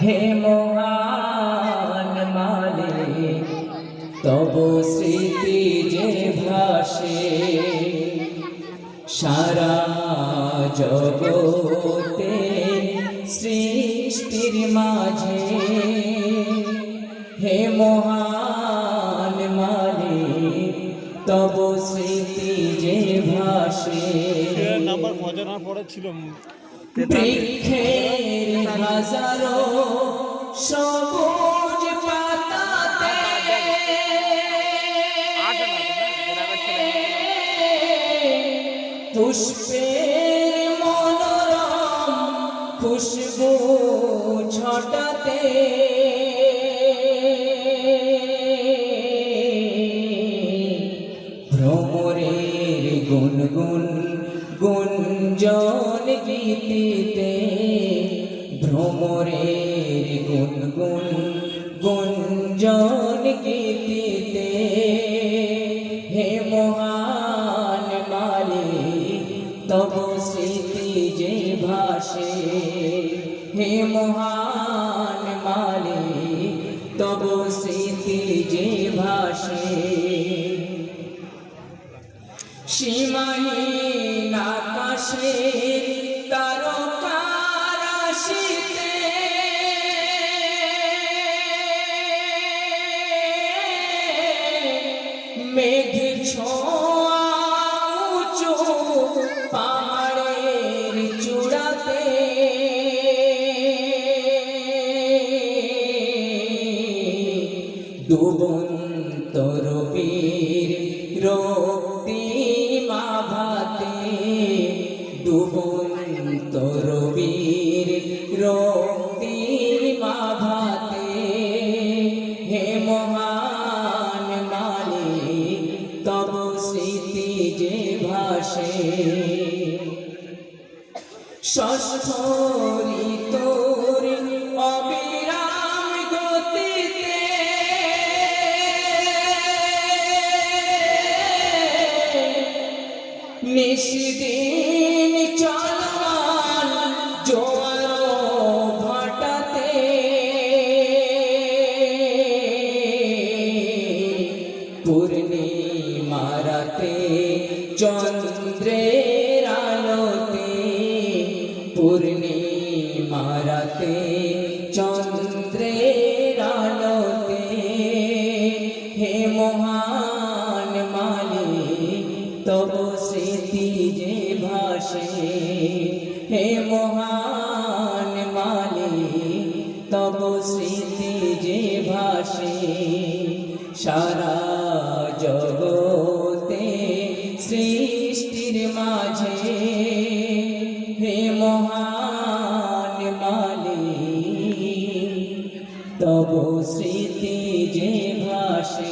হে মহান মালিক তব স্মৃতি যে ভাসে সারা জগতে সৃষ্টির মাঝে। হে মহান মালিক তব স্মৃতি যে ভাসে বৃক্ষের হাজারো সবুজ পাতাতে পুষ্পের মনোরম খুশবু ছটাতে ভ্রমরের গুনগুন গুঞ্জন গীতিতে ভ্রমরের গুনগুন গুঞ্জন গীতিতে হে মহান মালিক তব স্মৃতি যে ভাসে। হে মহান মালিক তব স্মৃতি যে ভাসে সীমাহীন আকাশের তারকারাশিতে মেঘ ছোঁয়া উঁচু পাহাড়ের চূড়াতে ডুবন্ত রবির রক্তিমা ভাতে ডুবন্ত রবির রক্তিমা ভাতে হে মহান মালিক তব স্মৃতি যে ভাসে ষষ্ঠ ঋতুর অবিরাম গতিতে নিশিদিন চলমান জোয়ার ভাটাতে পূর্ণিমা রাতে চন্দ্রের আলোতে পূর্ণিমা রাতে চন্দ্রের আলোতে হে মহান মালিক তব স্মৃতি যে ভাসে। হে মহান মালিক তব স্মৃতি যে ভাসে সারা জগতে সৃষ্টির মাঝে। হে মহান মালিক তব স্মৃতি যে ভাসে।